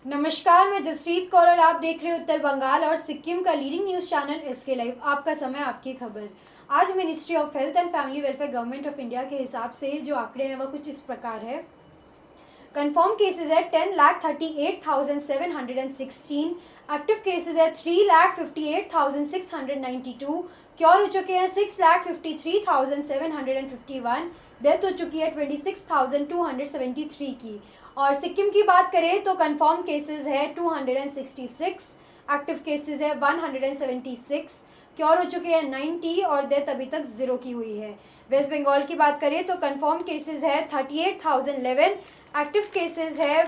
नमस्कार, मैं जसप्रीत कौर और आप देख रहे हैं उत्तर बंगाल और सिक्किम का leading news channel SK live. आपका समय, आपकी खबर। आज ministry of health and family welfare government of India के हिसाब से जो आंकड़े हैं वह कुछ इस प्रकार है। कंफर्म केसेज है 10,38,716, एक्टिव केसेज है 3,58,692, क्योर हो चुके हैं 6,53,751, डेथ हो चुकी है 26,273 की। और सिक्किम की बात करें तो कंफर्म केसेस है 266, एक्टिव केसेस है 176, क्योर हो चुके हैं 90 और डेथ अभी तक 0 की हुई है। वेस्ट बंगाल की बात करें तो कंफर्म केसेस है 38,011, एक्टिव केसेस है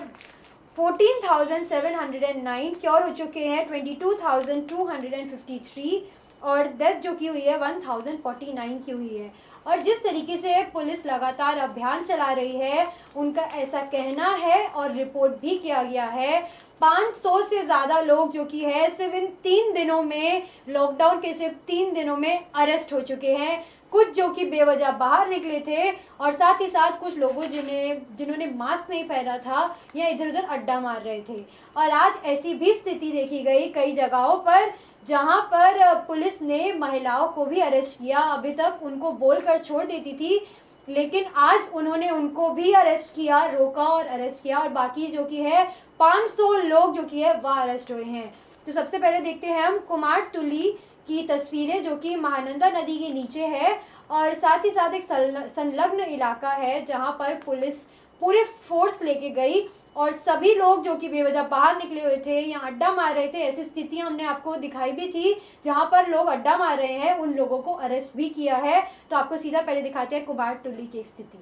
14,709, क्योर हो चुके हैं 22,253 और डेथ जो की हुई है 1,049 की हुई है। और जिस तरीके से पुलिस लगातार अभियान चला रही है, उनका ऐसा कहना है और रिपोर्ट भी किया गया है 500 से ज़्यादा लोग जो कि है सिर्फ इन 3 दिनों में, लॉकडाउन के सिर्फ 3 दिनों में अरेस्ट हो चुके हैं। कुछ जो कि बेवजह बाहर निकले थे और साथ ही साथ कुछ लोगों जिन्होंने मास्क नहीं पहना था या इधर उधर अड्डा मार रहे थे। और आज ऐसी भी स्थिति देखी गई कई जगहों पर, जहां पर पुलिस ने महिलाओं को भी अरेस्ट किया। अभी तक उनको बोलकर छोड़ देती थी, लेकिन आज उन्होंने उनको भी अरेस्ट किया, रोका और अरेस्ट किया। और बाकी जो कि है 500 लोग जो कि है वह अरेस्ट हुए हैं। तो सबसे पहले देखते हैं हम कुमारटुली की तस्वीरें, जो कि महानंदा नदी के नीचे है और साथ ही साथ एक संलग्न इलाका है जहां पर पुलिस पूरे फोर्स लेके गई और सभी लोग जो कि बेवजह बाहर निकले हुए थे या अड्डा मार रहे थे, ऐसी स्थितियां हमने आपको दिखाई भी थी। जहां पर लोग अड्डा मार रहे हैं उन लोगों को अरेस्ट भी किया है। तो आपको सीधा पहले दिखाते हैं कुमारटुली की स्थिति।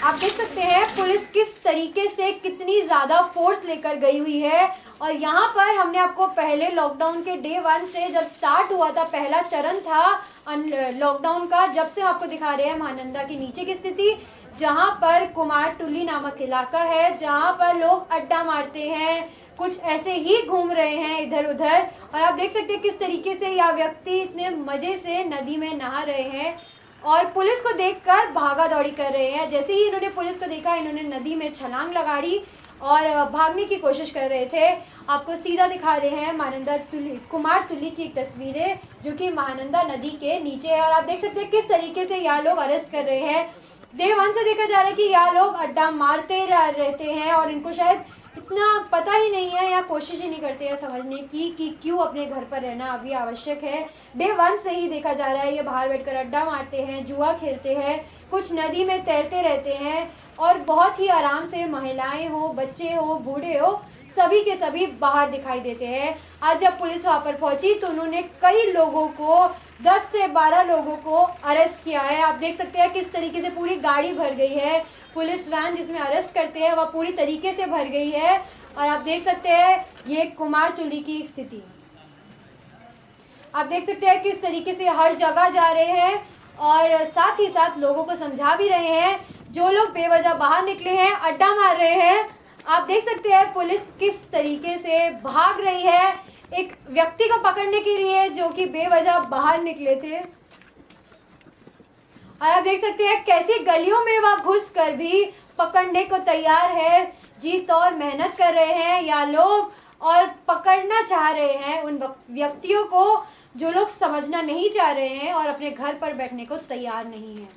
आप देख सकते हैं पुलिस किस तरीके से कितनी ज़्यादा फोर्स लेकर गई हुई है। और यहाँ पर हमने आपको पहले लॉकडाउन के डे 1 से जब स्टार्ट हुआ था, पहला चरण था लॉकडाउन का, जब से आपको दिखा रहे हैं महानंदा के नीचे की स्थिति, जहाँ पर कुमारटुली नामक इलाका है, जहाँ पर लोग अड्डा मारते हैं, कुछ ऐसे ही घूम रहे हैं इधर उधर। और आप देख सकते हैं किस तरीके से यह व्यक्ति इतने मज़े से नदी में नहा रहे हैं और पुलिस को देखकर भागा दौड़ी कर रहे हैं। जैसे ही इन्होंने पुलिस को देखा, इन्होंने नदी में छलांग लगाड़ी और भागने की कोशिश कर रहे थे। आपको सीधा दिखा रहे हैं कुमारटुली की एक तस्वीर है जो कि महानंदा नदी के नीचे है। और आप देख सकते हैं किस तरीके से यहाँ लोग अरेस्ट कर रहे हैं। डे 1 से देखा जा रहा है कि यहाँ लोग अड्डा मारते रहते हैं और इनको शायद इतना पता ही नहीं है या कोशिश ही नहीं करते हैं समझने की कि क्यों अपने घर पर रहना अभी आवश्यक है। डे 1 से ही देखा जा रहा है ये बाहर बैठकर अड्डा मारते हैं, जुआ खेलते हैं, कुछ नदी में तैरते रहते हैं और बहुत ही आराम से महिलाएं हो, बच्चे हो, बूढ़े हो, सभी के सभी बाहर दिखाई देते हैं। आज जब पुलिस वहाँ पर पहुंची तो उन्होंने कई लोगों को, 10 से 12 लोगों को अरेस्ट किया है। आप देख सकते हैं किस तरीके से पूरी गाड़ी भर गई है। पुलिस वैन जिसमें अरेस्ट करते हैं वह पूरी तरीके से भर गई है। और आप देख सकते हैं ये कुमारटुली की स्थिति। आप देख सकते हैं किस तरीके से हर जगह जा रहे हैं और साथ ही साथ लोगों को समझा भी रहे हैं। जो लोग बेवजह बाहर निकले हैं, अड्डा मार रहे हैं, आप देख सकते हैं पुलिस किस तरीके से भाग रही है एक व्यक्ति को पकड़ने के लिए जो कि बेवजह बाहर निकले थे। और आप देख सकते हैं कैसी गलियों में वह घुस कर भी पकड़ने को तैयार है। जी तौर मेहनत कर रहे हैं या लोग और पकड़ना चाह रहे हैं उन व्यक्तियों को जो लोग समझना नहीं चाह रहे हैं और अपने घर पर बैठने को तैयार नहीं है।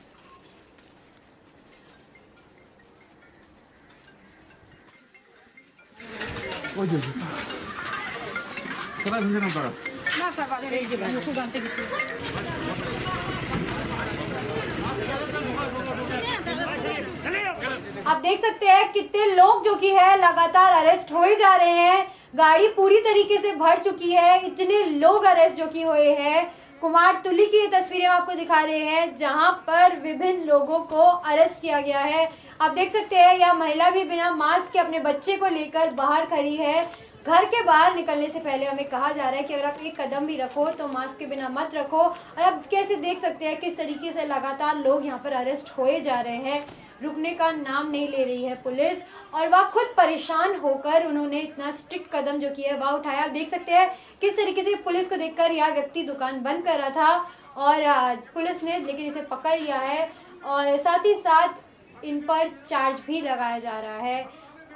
आप देख सकते हैं कितने लोग जो कि है लगातार अरेस्ट हो ही जा रहे हैं। गाड़ी पूरी तरीके से भर चुकी है, इतने लोग अरेस्ट जो कि हुए हैं। कुमारटुली की ये तस्वीरें आपको दिखा रहे हैं जहां पर विभिन्न लोगों को अरेस्ट किया गया है। आप देख सकते हैं यह महिला भी बिना मास्क के अपने बच्चे को लेकर बाहर खड़ी है। घर के बाहर निकलने से पहले हमें कहा जा रहा है कि अगर आप एक कदम भी रखो तो मास्क के बिना मत रखो। और आप कैसे देख सकते हैं किस तरीके से लगातार लोग यहाँ पर अरेस्ट होए जा रहे हैं। रुकने का नाम नहीं ले रही है पुलिस और वह खुद परेशान होकर उन्होंने इतना स्ट्रिक्ट कदम जो किया है वह उठाया। आप देख सकते हैं किस तरीके से पुलिस को देखकर यह व्यक्ति दुकान बंद कर रहा था और पुलिस ने लेकिन इसे पकड़ लिया है। और साथ ही साथ इन पर चार्ज भी लगाया जा रहा है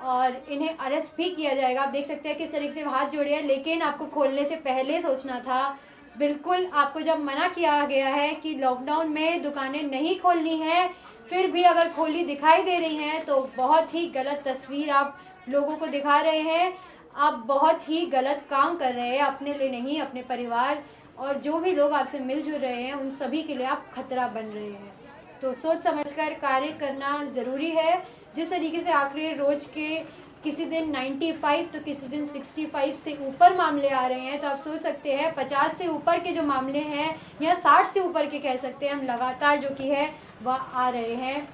और इन्हें अरेस्ट भी किया जाएगा। आप देख सकते हैं किस तरीके से हाथ जोड़े हैं, लेकिन आपको खोलने से पहले सोचना था। बिल्कुल आपको जब मना किया गया है कि लॉकडाउन में दुकानें नहीं खोलनी है, फिर भी अगर खोली दिखाई दे रही हैं तो बहुत ही गलत तस्वीर आप लोगों को दिखा रहे हैं। आप बहुत ही गलत काम कर रहे हैं, अपने लिए नहीं, अपने परिवार और जो भी लोग आपसे मिलजुल रहे हैं उन सभी के लिए आप खतरा बन रहे हैं। तो सोच समझकर कार्य करना ज़रूरी है। जिस तरीके से आंकड़े रोज़ के किसी दिन 95 तो किसी दिन 65 से ऊपर मामले आ रहे हैं, तो आप सोच सकते हैं 50 से ऊपर के जो मामले हैं या 60 से ऊपर के कह सकते हैं हम लगातार जो कि है वह आ रहे हैं।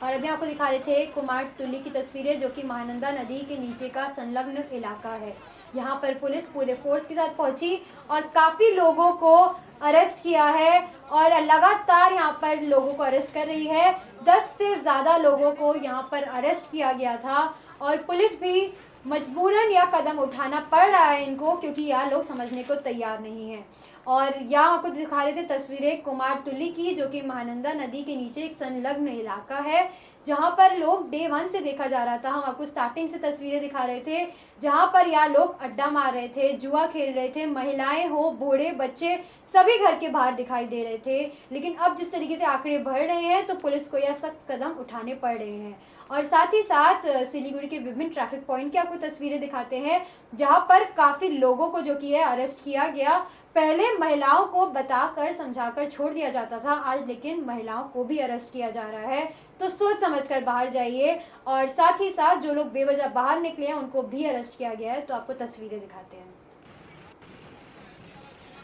और अभी आपको दिखा रहे थे कुमारटुली की तस्वीरें, जो कि महानंदा नदी के नीचे का संलग्न इलाका है। यहाँ पर पुलिस पूरे फोर्स के साथ पहुंची और काफ़ी लोगों को अरेस्ट किया है और लगातार यहाँ पर लोगों को अरेस्ट कर रही है। 10 से ज़्यादा लोगों को यहाँ पर अरेस्ट किया गया था और पुलिस भी मजबूरन यह कदम उठाना पड़ रहा है इनको, क्योंकि यह लोग समझने को तैयार नहीं हैं। और यहाँ आपको दिखा रहे थे तस्वीरें कुमारटुली की, जो कि महानंदा नदी के नीचे एक संलग्न इलाका है, जहाँ पर लोग डे 1 से देखा जा रहा था। हम आपको स्टार्टिंग से तस्वीरें दिखा रहे थे, जहाँ पर यह लोग अड्डा मार रहे थे, जुआ खेल रहे थे, महिलाएं हो, बूढ़े, बच्चे सभी घर के बाहर दिखाई दे रहे थे। लेकिन अब जिस तरीके से आंकड़े बढ़ रहे हैं तो पुलिस को यह सख्त कदम उठाने पड़ रहे हैं। और साथ ही साथ सिलीगुड़ी के विभिन्न ट्रैफिक पॉइंट की आपको तस्वीरें दिखाते हैं, जहाँ पर काफ़ी लोगों को जो कि है अरेस्ट किया गया। पहले महिलाओं को बताकर समझाकर छोड़ दिया जाता था, आज लेकिन महिलाओं को भी अरेस्ट किया जा रहा है। तो सोच समझकर बाहर जाइए। और साथ ही साथ जो लोग बेवजह बाहर निकले हैं उनको भी अरेस्ट किया गया है। तो आपको तस्वीरें दिखाते हैं।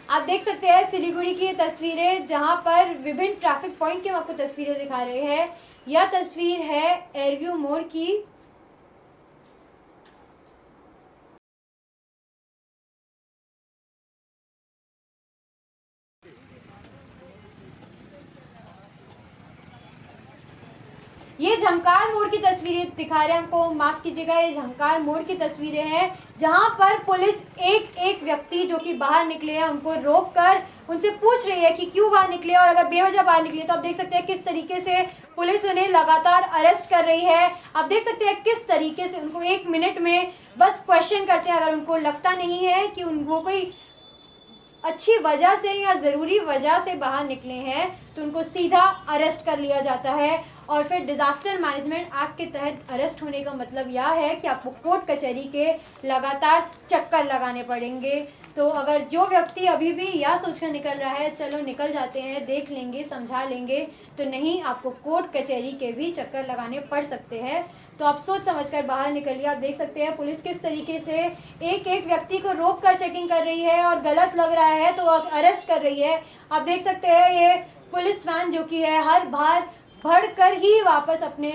आप देख सकते हैं सिलीगुड़ी की तस्वीरें, जहां पर विभिन्न ट्रैफिक पॉइंट की हम आपको तस्वीरें दिखा रहे हैं। यह तस्वीर है एयरव्यू मोड़ की। ये झंकार मोड़ की तस्वीरें दिखा रहे हैं हमको, माफ कीजिएगा, ये झंकार मोड़ की तस्वीरें हैं, जहां पर पुलिस एक एक व्यक्ति जो कि बाहर निकले हैं उनको रोककर उनसे पूछ रही है कि क्यों बाहर निकले, और अगर बेवजह बाहर निकले तो आप देख सकते हैं किस तरीके से पुलिस उन्हें लगातार अरेस्ट कर रही है। आप देख सकते हैं किस तरीके से उनको 1 मिनट में बस क्वेश्चन करते हैं। अगर उनको लगता नहीं है कि वो कोई अच्छी वजह से या ज़रूरी वजह से बाहर निकले हैं तो उनको सीधा अरेस्ट कर लिया जाता है। और फिर डिज़ास्टर मैनेजमेंट एक्ट के तहत अरेस्ट होने का मतलब यह है कि आपको कोर्ट कचहरी के लगातार चक्कर लगाने पड़ेंगे। तो अगर जो व्यक्ति अभी भी यह सोचकर निकल रहा है चलो निकल जाते हैं, देख लेंगे, समझा लेंगे, तो नहीं, आपको कोर्ट कचहरी के भी चक्कर लगाने पड़ सकते हैं। तो आप सोच समझकर बाहर निकलिए। आप देख सकते हैं पुलिस किस तरीके से एक एक व्यक्ति को रोक कर चेकिंग कर रही है और गलत लग रहा है तो अरेस्ट कर रही है। आप देख सकते हैं ये पुलिस वैन जो कि है हर बार भरकर ही वापस अपने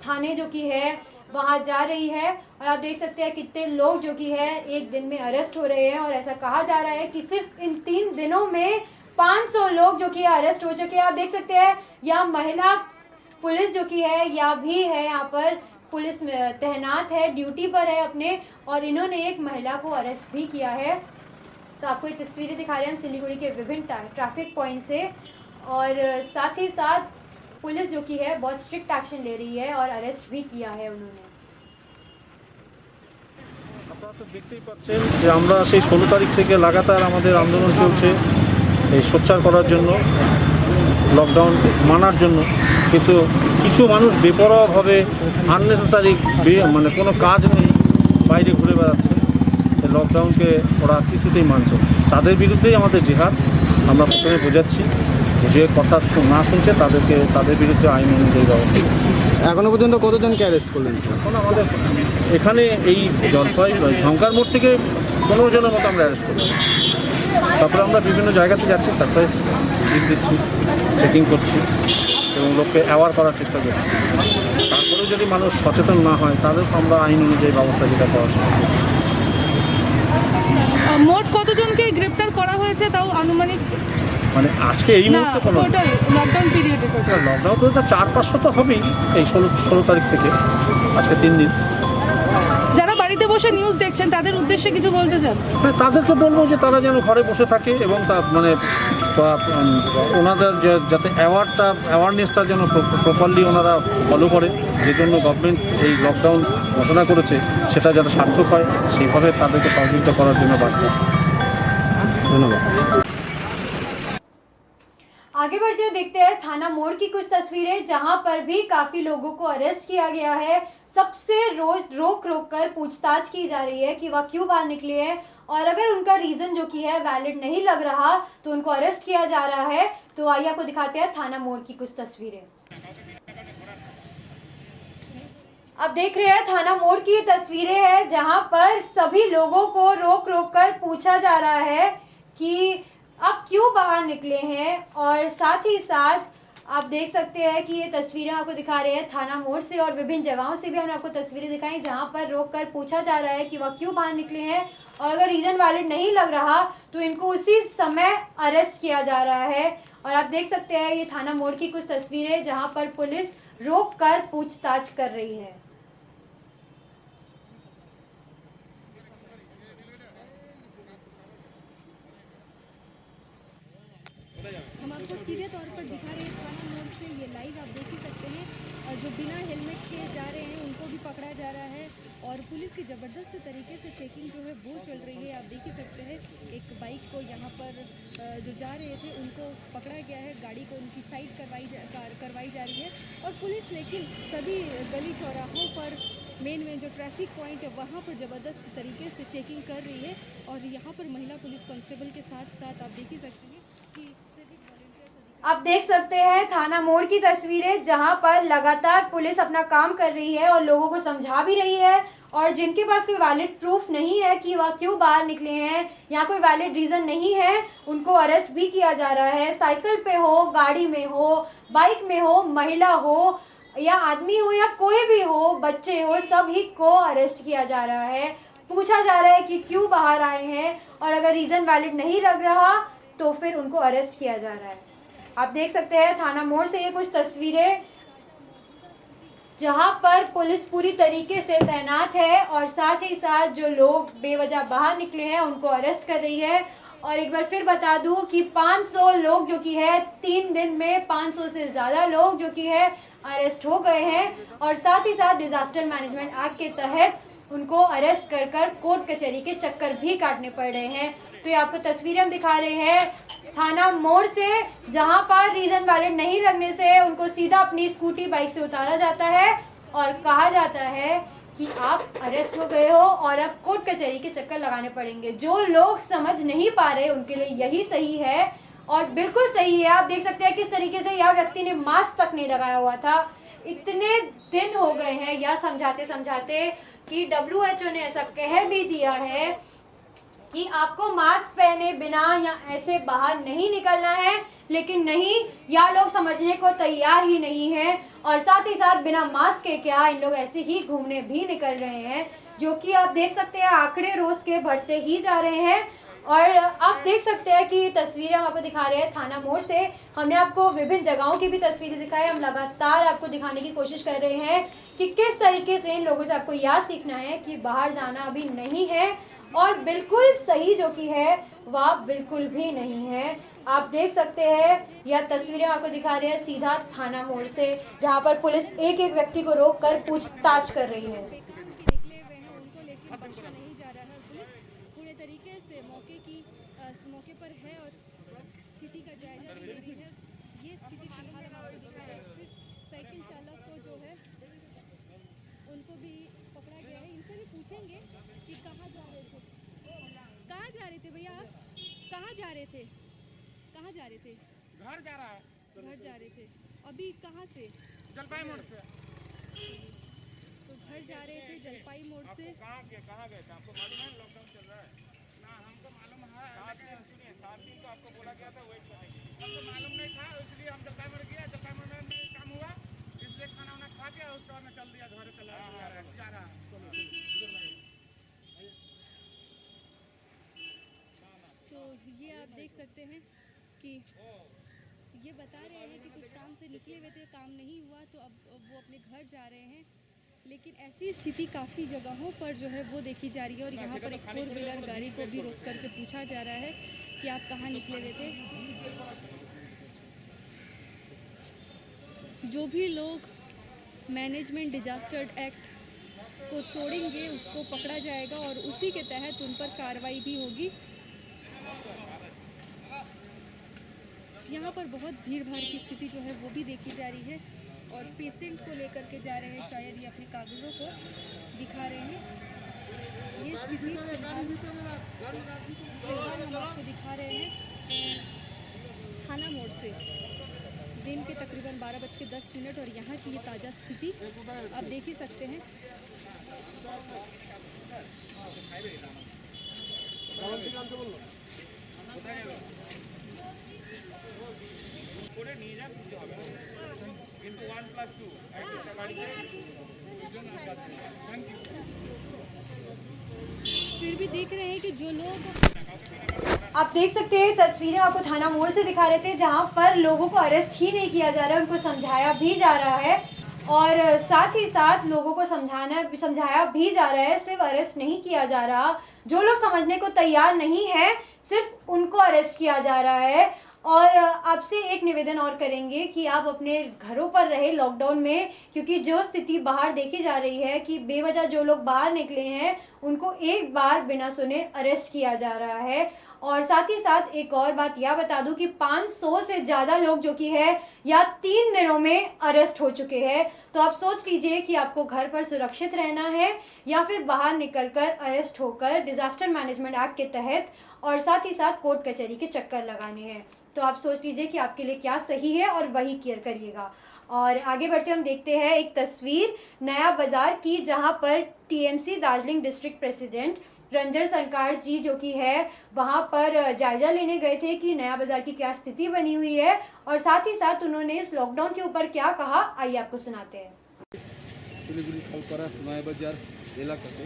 थाने जो कि है वहाँ जा रही है। और आप देख सकते हैं कितने लोग जो कि है एक दिन में अरेस्ट हो रहे हैं। और ऐसा कहा जा रहा है कि सिर्फ इन 3 दिनों में 500 लोग जो कि अरेस्ट हो चुके हैं। आप देख सकते हैं यहाँ महिला पुलिस जो कि है या भी है, यहाँ पर पुलिस तैनात है, ड्यूटी पर है अपने, और इन्होंने एक महिला को अरेस्ट भी किया है। तो आपको ये तस्वीरें दिखा रहे हैं हम सिलीगुड़ी के विभिन्न ट्रैफिक पॉइंट से। और साथ ही साथ पुलिस जो की है बहुत स्ट्रिक्ट एक्शन ले रही है और अरेस्ट भी किया है उन्होंने। আপনারা তো দেখতেই পাচ্ছেন যে আমরা সেই 16 তারিখ থেকে লাগাতার আমাদের আন্দোলন চলছে এই সোচ্চার করার জন্য, লকডাউন মানার জন্য। কিন্তু কিছু মানুষ বেপরোয়াভাবে আননেসেসারি মানে কোনো কাজ নেই বাইরে ঘুরে বেড়াচ্ছে, লকডাউনকে ওরা কিছুতেই মানছে। তাদের বিরুদ্ধেই আমাদের জিহাদ। আমরা প্রথমে বোঝাচ্ছি যে কথা না শুনছে তাদের বিরুদ্ধে আইন অনুযায়ী ব্যবস্থা। এখনো পর্যন্ত কতজনকে অ্যারেস্ট করলেন? এখন আমাদের এখানে এই ঝঙ্কার মোড় থেকে 15 জনের মতো আমরা অ্যারেস্ট করলাম। তারপরে আমরা বিভিন্ন জায়গাতে যাচ্ছি, সারপ্রাইজ দিচ্ছি, চেকিং করছি এবং লোককে অ্যাওয়ার করার চেষ্টা করছি। তারপরেও যদি মানুষ সচেতন না হয় তাহলে আমরা আইন অনুযায়ী ব্যবস্থা যেটা করা সম্ভব। মোট কতজনকে গ্রেপ্তার করা হয়েছে তাও আনুমানিক? মানে আজকে এই মুহূর্তে কোনো লকডাউন পিরিয়ডে লকডাউন তো 400-500 তো হবেই এই 16 তারিখ থেকে, আজকে 3 দিন। যারা বাড়িতে বসে নিউজ দেখছেন তাদের উদ্দেশ্যে কিছু বলতে চান? তাদেরকে বলবো যে তারা যেন ঘরে বসে থাকে এবং মানে তো ওনাদের যাতে অ্যাওয়ারনেসটা যেন প্রপারলি ওনারা ফলো করে, যে জন্য গভর্নমেন্ট এই লকডাউন ঘোষণা করেছে সেটা যাতে সার্থক হয় সেইভাবে তাদেরকে সহযোগিতা করার জন্য বার্তা। ধন্যবাদ। आगे बढ़ते हुए देखते हैं थाना मोड़ की कुछ तस्वीरें जहां पर भी काफी लोगों को अरेस्ट किया गया है। सबसे रोक कर पूछताछ की जा रही है कि वह क्यों बाहर निकले हैं, और अगर उनका रीजन जो कि है वैलिड नहीं लग रहा तो उनको अरेस्ट किया जा रहा है। तो आइए आपको दिखाते हैं थाना मोड़ की कुछ तस्वीरें। अब देख रहे हैं थाना मोड़ की ये तस्वीरें हैं जहां पर सभी लोगों को रोक कर पूछा जा रहा है कि आप क्यों बाहर निकले हैं, और साथ ही साथ आप देख सकते हैं कि ये तस्वीरें आपको दिखा रहे हैं थाना मोड़ से, और विभिन्न जगहों से भी हमने आपको तस्वीरें दिखाई जहां पर रोक कर पूछा जा रहा है कि वह क्यों बाहर निकले हैं, और अगर रीज़न वैलिड नहीं लग रहा तो इनको उसी समय अरेस्ट किया जा रहा है। और आप देख सकते हैं ये थाना मोड़ की कुछ तस्वीरें जहाँ पर पुलिस रोक कर पूछताछ कर रही है। हम आपको सीधे तौर पर दिखा रहे हैं थाना मोड़ से, ये लाइव आप देख ही सकते हैं। जो बिना हेलमेट के जा रहे हैं उनको भी पकड़ा जा रहा है, और पुलिस की ज़बरदस्त तरीके से चेकिंग जो है वो चल रही है। आप देख ही सकते हैं एक बाइक को यहाँ पर जो जा रहे थे उनको पकड़ा गया है, गाड़ी को उनकी साइड करवाई जा रही है, और पुलिस लेकिन सभी गली चौराहों पर मेन जो ट्रैफिक पॉइंट है वहाँ पर ज़बरदस्त तरीके से चेकिंग कर रही है। और यहाँ पर महिला पुलिस कांस्टेबल के साथ साथ आप देख ही सकते हैं कि सिविक वॉलंटियर्स आप देख सकते हैं थाना मोड़ की तस्वीरें जहां पर लगातार पुलिस अपना काम कर रही है और लोगों को समझा भी रही है, और जिनके पास कोई वैलिड प्रूफ नहीं है कि वह क्यों बाहर निकले हैं या कोई वैलिड रीज़न नहीं है उनको अरेस्ट भी किया जा रहा है। साइकिल पे हो, गाड़ी में हो, बाइक में हो, महिला हो या आदमी हो या कोई भी हो, बच्चे हो, सभी को अरेस्ट किया जा रहा है। पूछा जा रहा है कि क्यों बाहर आए हैं, और अगर रीज़न वैलिड नहीं लग रहा तो फिर उनको अरेस्ट किया जा रहा है। आप देख सकते हैं थाना मोड़ से ये कुछ तस्वीरें जहां पर पुलिस पूरी तरीके से तैनात है, और साथ ही साथ जो लोग बेवजह बाहर निकले हैं उनको अरेस्ट कर रही है। और एक बार फिर बता दूं कि 500 लोग जो कि है 3 दिन में 500 से ज़्यादा लोग जो कि है अरेस्ट हो गए हैं, और साथ ही साथ डिज़ास्टर मैनेजमेंट एक्ट के तहत उनको अरेस्ट कर कोर्ट कचहरी के चक्कर भी काटने पड़ रहे हैं। तो ये आपको तस्वीरें हम दिखा रहे हैं थाना मोड़ से, जहां पर रीज़न वैलिड नहीं लगने से उनको सीधा अपनी स्कूटी बाइक से उतारा जाता है और कहा जाता है कि आप अरेस्ट हो गए हो और अब कोर्ट कचहरी के चक्कर लगाने पड़ेंगे। जो लोग समझ नहीं पा रहे उनके लिए यही सही है, और बिल्कुल सही है। आप देख सकते हैं किस तरीके से यह व्यक्ति ने मास्क तक नहीं लगाया हुआ था। इतने दिन हो गए हैं यह समझाते समझाते कि WHO ने ऐसा कह भी दिया है कि आपको मास्क पहने बिना या ऐसे बाहर नहीं निकलना है, लेकिन नहीं, या लोग समझने को तैयार ही नहीं है। और साथ ही साथ बिना मास्क के क्या इन लोग ऐसे ही घूमने भी निकल रहे हैं, जो कि आप देख सकते हैं आंकड़े रोज के बढ़ते ही जा रहे हैं। और आप देख सकते हैं कि तस्वीरें हम आपको दिखा रहे हैं थाना मोड़ से। हमने आपको विभिन्न जगहों की भी तस्वीरें दिखाई। हम लगातार आपको दिखाने की कोशिश कर रहे हैं कि किस तरीके से इन लोगों से आपको यह सीखना है कि बाहर जाना अभी नहीं है, और बिल्कुल सही जो कि है वह बिल्कुल भी नहीं है। आप देख सकते हैं यह तस्वीरें आपको दिखा रहे हैं सीधा थाना मोड़ से, जहां पर पुलिस एक एक व्यक्ति को रोक कर पूछताछ कर रही है। निकले हुए हैं उनको लेकिन बख्शा नहीं जा रहा है। पुलिस पूरे तरीके से मौके पर है और स्थिति का जायजा भी ले रही है। ये स्थिति फिलहाल हम आपको दिखा रहे हैं। फिर साइकिल चालक को जो है उनको भी पकड़ा गया है। इनसे भी पूछेंगे कि कहाँ जा रहे थे, कहाँ जा रहे थे भैया, आप कहाँ जा रहे थे, कहाँ जा रहे थे? घर जा रहा है। घर जा रहे थे। अभी कहाँ से? जलपाई मोड़ से। तो घर जा रहे थे जलपाई मोड़ से। कहाँ गए थे आपको मालूम है? लॉकडाउन चल रहा है ना, हमको मालूम है। सुनिए, 7 दिन को आपको बोला गया था वेट करने के लिए, हमको मालूम नहीं था, इसलिए हम जलपाई मोड़ गया। जलपाई मोड़ में काम हुआ, इसलिए खाना वाना खा के उसके बाद में चल दिया घर चला जा रहा है। तो ये आप देख सकते हैं कि ये बता रहे हैं कि कुछ काम से निकले हुए थे, काम नहीं हुआ तो अब वो अपने घर जा रहे हैं। लेकिन ऐसी स्थिति काफ़ी जगहों पर जो है वो देखी जा रही है। और यहाँ पर एक 4 व्हीलर गाड़ी को भी रोक करके पूछा जा रहा है कि आप कहाँ निकले हुए थे। जो भी लोग मैनेजमेंट डिजास्टर एक्ट को तोड़ेंगे उसको पकड़ा जाएगा और उसी के तहत उन पर कार्रवाई भी होगी। यहाँ पर बहुत भीड़ भाड़ की स्थिति जो है वो भी देखी जा रही है और पेशेंट को लेकर के जा रहे हैं, शायद ये अपने कागज़ों को दिखा रहे हैं। ये स्थिति फिलहाल हम आपको दिखा रहे हैं थाना मोड़ से दिन के तकरीबन 12:10 और यहाँ की ये ताज़ा स्थिति आप देख ही सकते हैं। फिर भी देख रहे हैं कि जो लोग आप देख सकते हैं तस्वीरें आपको थाना मोड़ से दिखा रहे थे, जहां पर लोगों को अरेस्ट ही नहीं किया जा रहा है, उनको समझाया भी जा रहा है और साथ ही साथ लोगों को समझाया भी जा रहा है, सिर्फ अरेस्ट नहीं किया जा रहा। जो लोग समझने को तैयार नहीं है सिर्फ उनको अरेस्ट किया जा रहा है। और आपसे एक निवेदन और करेंगे कि आप अपने घरों पर रहे लॉकडाउन में, क्योंकि जो स्थिति बाहर देखी जा रही है कि बेवजह जो लोग बाहर निकले हैं उनको एक बार बिना सुने अरेस्ट किया जा रहा है। और साथ ही साथ एक और बात यह बता दूं कि 500 से ज़्यादा लोग जो कि है या 3 दिनों में अरेस्ट हो चुके हैं। तो आप सोच लीजिए कि आपको घर पर सुरक्षित रहना है या फिर बाहर निकलकर अरेस्ट होकर डिजास्टर मैनेजमेंट एक्ट के तहत और साथ ही साथ कोर्ट कचहरी के चक्कर लगाने हैं। तो आप सोच लीजिए कि आपके लिए क्या सही है और वही केयर करिएगा। और आगे बढ़ते हम देखते हैं एक तस्वीर नया बाजार की, जहां पर TMC Darjeeling district president Ranjan सरकार जी जो कि है वहां पर जायजा लेने गए थे कि नया बाजार की क्या स्थिति बनी हुई है और साथ ही साथ उन्होंने इस लॉकडाउन के ऊपर क्या कहा, आइए आपको सुनाते हैं। শিলিগুড়ি খালপাড়া নয়াবাজার এলাকাতে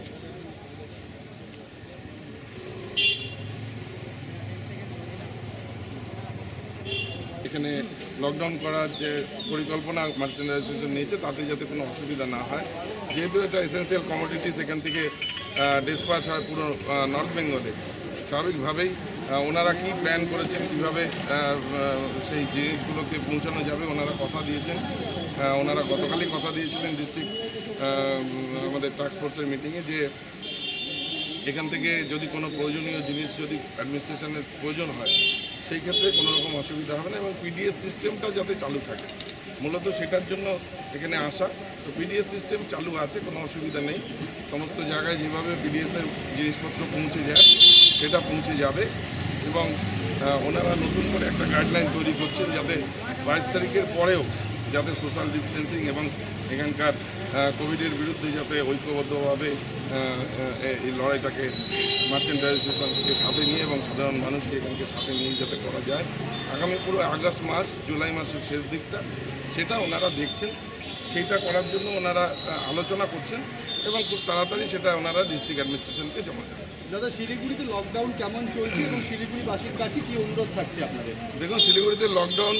এখানে লকডাউন করার যে পরিকল্পনা মার্চেন্ডাইজেশন নিয়েছে তাতে যাতে কোনো অসুবিধা না হয়, যেহেতু এটা এসেন্সিয়াল কমোডিটিস এখান থেকে ডিসপ্যাচ হয় পুরো নর্থ বেঙ্গলে, স্বাভাবিকভাবেই ওনারা কি প্ল্যান করেছেন, কীভাবে সেই জিনিসগুলোকে পৌঁছানো যাবে ওনারা কথা দিয়েছেন। ওনারা গতকালই কথা দিয়েছিলেন ডিস্ট্রিক্ট আমাদের টাস্কফোর্সের মিটিংয়ে যে এখান থেকে যদি কোনো প্রয়োজনীয় জিনিস যদি অ্যাডমিনিস্ট্রেশনের প্রয়োজন হয় সেই ক্ষেত্রে কোনো রকম অসুবিধা হবে না এবং পিডিএস সিস্টেমটা যাতে চালু থাকে, মূলত সেটার জন্য এখানে আসা। তো পিডিএস সিস্টেম চালু আছে, কোনো অসুবিধা নেই। সমস্ত জায়গায় যেভাবে পিডিএসের জিনিসপত্র পৌঁছে যায় সেটা পৌঁছে যাবে এবং ওনারা নতুন করে একটা গাইডলাইন তৈরি করছেন যাতে 22 তারিখের পরেও যাতে সোশ্যাল ডিস্টেন্সিং এবং এখানকার কোভিডের বিরুদ্ধে যাতে ঐক্যবদ্ধভাবে এই লড়াইটাকে মার্চেন্ডাইজেশনকে সাথে নিয়ে এবং সাধারণ মানুষকে এখানকে সাথে নিয়ে যাতে করা যায়। আগামী পুরো আগস্ট মাস জুলাই মাসের শেষ দিকটা সেটা ওনারা দেখছেন, সেইটা করার জন্য ওনারা আলোচনা করছেন এবং খুব তাড়াতাড়ি সেটা ওনারা ডিস্ট্রিক্ট অ্যাডমিনিস্ট্রেশনকে জমা দেবেন। দাদা শিলিগুড়িতে লকডাউন কেমন চলছে এবং শিলিগুড়িবাসীর কাছে কি অনুরোধ থাকছে আপনাদের? দেখুন, শিলিগুড়িতে লকডাউন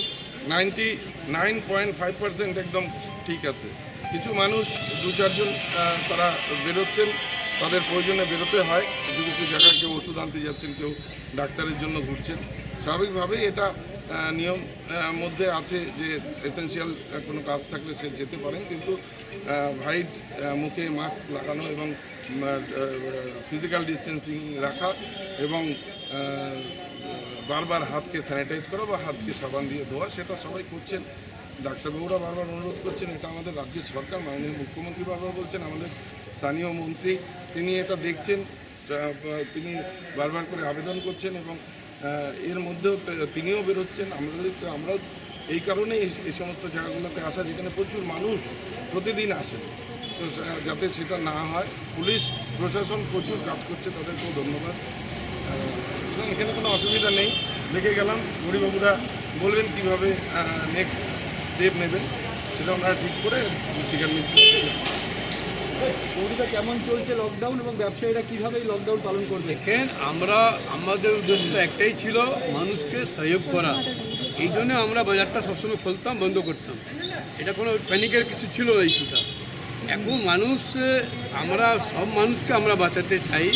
99.5% একদম ঠিক আছে। কিছু মানুষ 2-4 জন তারা বেরোচ্ছেন, তাদের প্রয়োজনে বেরোতে হয়, কিছু কিছু জায়গায় কেউ ওষুধ আনতে যাচ্ছেন, কেউ ডাক্তারের জন্য ঘুরছেন। স্বাভাবিকভাবেই এটা নিয়ম মধ্যে আছে যে এসেনশিয়াল কোনো কাজ থাকলে সে যেতে পারেন, কিন্তু হাইট, মুখে মাস্ক লাগানো এবং ফিজিক্যাল ডিস্টেন্সিং রাখা এবং বারবার হাতকে স্যানিটাইজ করা বা হাতকে সাবান দিয়ে ধোয়া সেটা সবাই করছেন। ডাক্তারবাবুরা বারবার অনুরোধ করছেন, এটা আমাদের রাজ্যের সরকার, মাননীয় মুখ্যমন্ত্রী বারবার বলছেন, আমাদের স্থানীয় মন্ত্রী তিনি এটা দেখছেন, তিনি বারবার করে আবেদন করছেন এবং এর মধ্যেও তিনিও বেরোচ্ছেন। আমরাও এই কারণেই এই সমস্ত জায়গাগুলোতে আসা যেখানে প্রচুর মানুষ প্রতিদিন আসেন, তো যাতে সেটা না হয়। পুলিশ প্রশাসন প্রচুর কাজ করছে, তাদেরকেও ধন্যবাদ। এখানে কোনো অসুবিধা নেই, দেখে গেলাম। গরিবাবুরা বলবেন কীভাবে নেক্সট স্টেপ নেবেন সেটা ওনারা ঠিক করে চিকেন গৌরীটা কেমন চলছে লকডাউন এবং ব্যবসায়ীরা কীভাবে এই লকডাউন পালন করবে? দেখেন, আমাদের উদ্দেশ্য একটাই ছিল মানুষকে সহযোগ করা। এই জন্য আমরা বাজারটা সবসময় খুলতাম, বন্ধ করতাম। এটা কোনো প্যানিকের কিছু ছিল না ইস্যুটা। এখন আমরা সব মানুষকে আমরা বাঁচাতে চাই,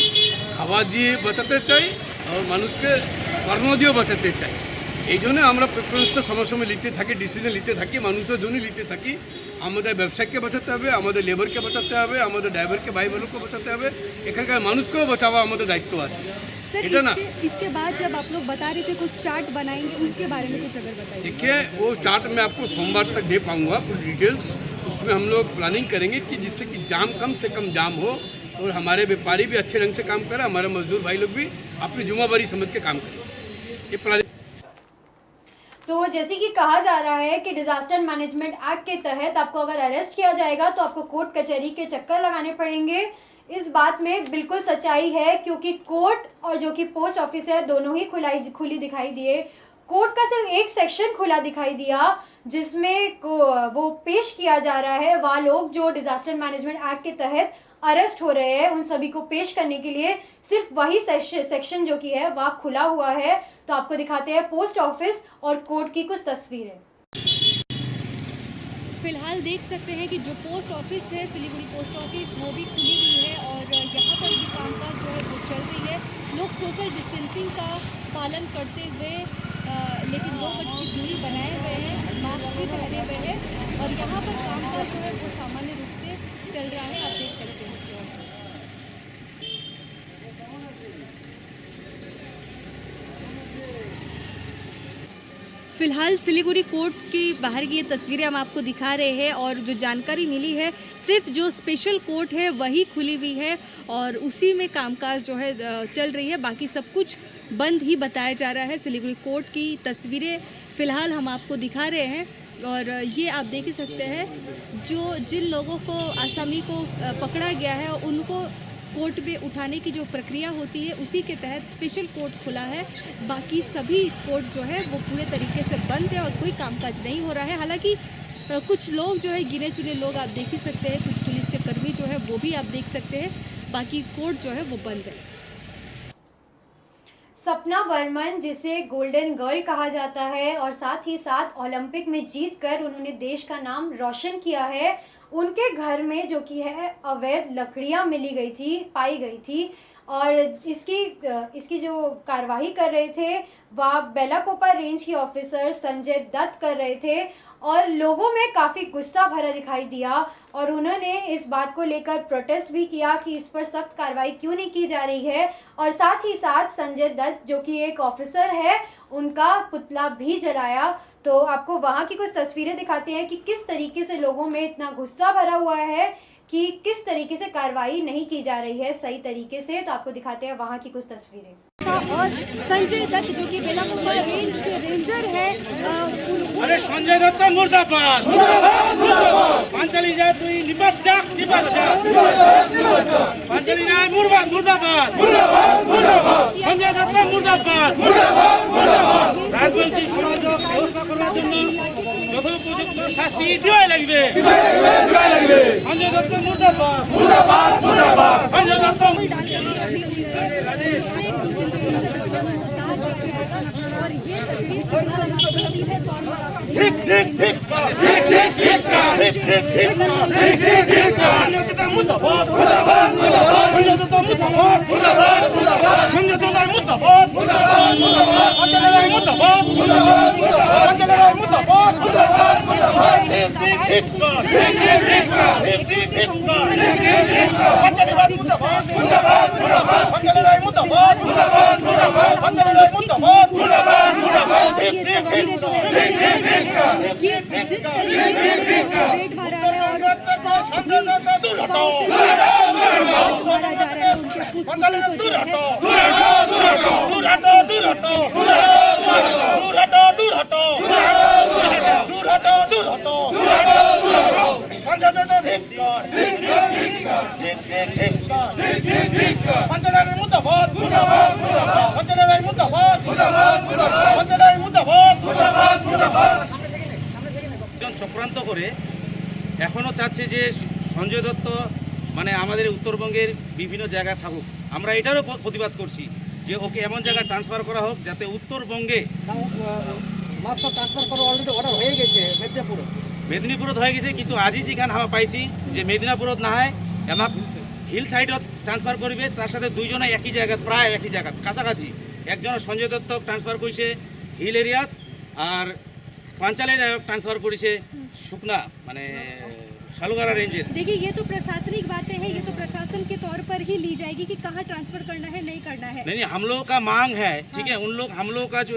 খাবার দিয়ে বাঁচাতে চাই আর মানুষকে কর্ম দিয়েও বাঁচাতে চাই। এই জন্য আমরা প্রেফারেন্সটা সময় সময় নিতে থাকি, ডিসিশন নিতে থাকি, মানুষের জন্য নিতে থাকি। আমাদের ব্যবসায়ীকে বাঁচাতে হবে, আমাদের লেবারকে বাঁচাতে হবে, আমাদের ড্রাইভারকে ভাই বোনকে বাঁচাতে হবে, এখানকার মানুষকেও বাঁচাবো আমাদের দায়িত্ব আছে। सर এটা না इसके बाद जब आप लोग बता रहे थे कुछ चार्ट बनाएंगे, उसके बारे में कुछ अगर बताइए। देखिए वो चार्ट मैं आपको सोमवार तक दे पाऊंगा पूरी डिटेल्स। उसमें हम लोग प्लानिंग करेंगे कि जिससे कि जाम कम से कम जाम हो और हमारे व्यापारी भी अच्छे ढंग से काम करें, हमारे मजदूर भाई लोग भी अपनी जुम्मेवारी समझ के काम करें। ये प्लानिंग। तो जैसे कि कहा जा रहा है कि डिजास्टर मैनेजमेंट एक्ट के तहत आपको अगर अरेस्ट किया जाएगा तो आपको कोर्ट कचहरी के चक्कर लगाने पड़ेंगे। इस बात में बिल्कुल सच्चाई है, क्योंकि कोर्ट और जो कि पोस्ट ऑफिस है दोनों ही खुली दिखाई दिए। कोर्ट का सिर्फ एक सेक्शन खुला दिखाई दिया जिसमें वो पेश किया जा रहा है वह लोग जो डिजास्टर मैनेजमेंट एक्ट के तहत अरेस्ट हो रहे हैं, उन सभी को पेश करने के लिए सिर्फ वही सेक्शन जो कि है वह खुला हुआ है। तो आपको दिखाते हैं पोस्ट ऑफिस और कोर्ट की कुछ तस्वीरें। फिलहाल देख सकते हैं कि जो पोस्ट ऑफिस है, सिलीगुड़ी पोस्ट ऑफिस, वो भी खुली हुई है और यहाँ पर भी कामकाज जो है वो चल रही है। लोग सोशल डिस्टेंसिंग का पालन करते हुए लेकिन 2 गज की दूरी बनाए हुए हैं, मास्क भी पहने हुए हैं और यहाँ पर कामकाज जो है वो सामान्य रूप से चल रहा है, आप देख सकते हैं। फिलहाल सिलीगुड़ी कोर्ट की बाहर की ये तस्वीरें हम आपको दिखा रहे हैं और जो जानकारी मिली है सिर्फ जो स्पेशल कोर्ट है वही खुली हुई है और उसी में कामकाज जो है चल रही है, बाकी सब कुछ बंद ही बताया जा रहा है। सिलीगुड़ी कोर्ट की तस्वीरें फिलहाल हम आपको दिखा रहे हैं और ये आप देख ही सकते हैं जिन लोगों को आसामी को पकड़ा गया है उनको कोर्ट में उठाने की जो प्रक्रिया होती है उसी के तहत स्पेशल कोर्ट खुला है। बाकी सभी कोर्ट जो है वो पूरे तरीके से बंद है और कोई कामकाज नहीं हो रहा है। हालांकि कुछ लोग जो है गिने चुने लोग आप देख ही सकते हैं, कुछ पुलिस के कर्मी जो है वो भी आप देख सकते हैं, बाकी कोर्ट जो है वो बंद है। सपना बर्मन, जिसे गोल्डन गर्ल कहा जाता है और साथ ही साथ ओलंपिक में जीतकर उन्होंने देश का नाम रोशन किया है, उनके घर में जो कि है अवैध लकड़ियां पाई गई थी और इसकी जो कार्रवाई कर रहे थे वह बेलाकोपा रेंज की ऑफिसर संजय दत्त कर रहे थे और लोगों में काफ़ी गुस्सा भरा दिखाई दिया और उन्होंने इस बात को लेकर प्रोटेस्ट भी किया कि इस पर सख्त कार्रवाई क्यों नहीं की जा रही है और साथ ही साथ संजय दत्त जो कि एक ऑफिसर है उनका पुतला भी जलाया। तो आपको वहाँ की कुछ तस्वीरें दिखाते हैं कि किस तरीके से लोगों में इतना गुस्सा भरा हुआ है कि किस तरीके से कार्रवाई नहीं की जा रही है सही तरीके से। तो आपको दिखाते हैं वहाँ की कुछ तस्वीरें। और संजय दत्त जो कि बेलाकोपा रेंज के रेंजर है, अरे संजय दत्त मुर्दाबाद, पांचाली जाए तू निपट जा, पांचाली जाए मुर्दाबाद, संजय दत्त मुर्दाबाद, রাজনৈতিক সমাজক ব্যবস্থা করার জন্য যথোপযুক্ত শাস্তি দেওয়াই লাগবে। সঞ্জয় দত্ত মুর্দাবাদ, সঞ্জয় দত্ত और ये तस्वीर सीधे तौर पर ठीक ठीक ठीक ठीक ठीक ठीक ठीक ठीक ठीक मुर्दाबाद, संजय दत्त मुर्दाबाद, संजय दत्त मुर्दाबाद, पंचायत मुर्दाबाद, पंचायत मुर्दाबाद, ठीक ठीक ठीक ठीक ठीक ठीक ठीक पंचायत मुर्दाबाद, पंचायत मुर्दाबाद, पंचायत मुर्दाबाद, ये तस्वीरें जो है कि जिस तरीके से रेड मारा है और मारा जा रहा है उनके पुस्तकों को जो है চক্রান্ত করে এখনও চাচ্ছে যে সঞ্জয় দত্ত মানে আমাদের উত্তরবঙ্গের বিভিন্ন জায়গায় থাকুক। আমরা এটারও প্রতিবাদ করছি যে ওকে এমন জায়গায় ট্রান্সফার করা হোক যাতে উত্তরবঙ্গে ট্রান্সফার করা অলরেডি অর্ডার হয়ে গেছে মেদিনীপুরত হয়ে গেছে, কিন্তু আজি যেখানে আমরা পাইছি যে মেদিনীপুরত না হয় আমাক হিল সাইডত ট্রান্সফার করবে, তার সাথে দুইজনে একই জায়গা প্রায় একই জায়গা কাছাকাছি। একজনের সঞ্জয় দত্তক ট্রান্সফার করছে হিল এরিয়াত আর পাঞ্চালে ট্রান্সফার করেছে শুকনা মানে শালুগারা রেঞ্জের। देखिए ये तो प्रशासनिक बातें हैं, ये तो प्रशासन के तौर पर ही ली जाएगी कि कहाँ ट्रांसफर करना है नहीं करना है। नहीं हम लोग का मांग है, ठीक है, हम लोग का जो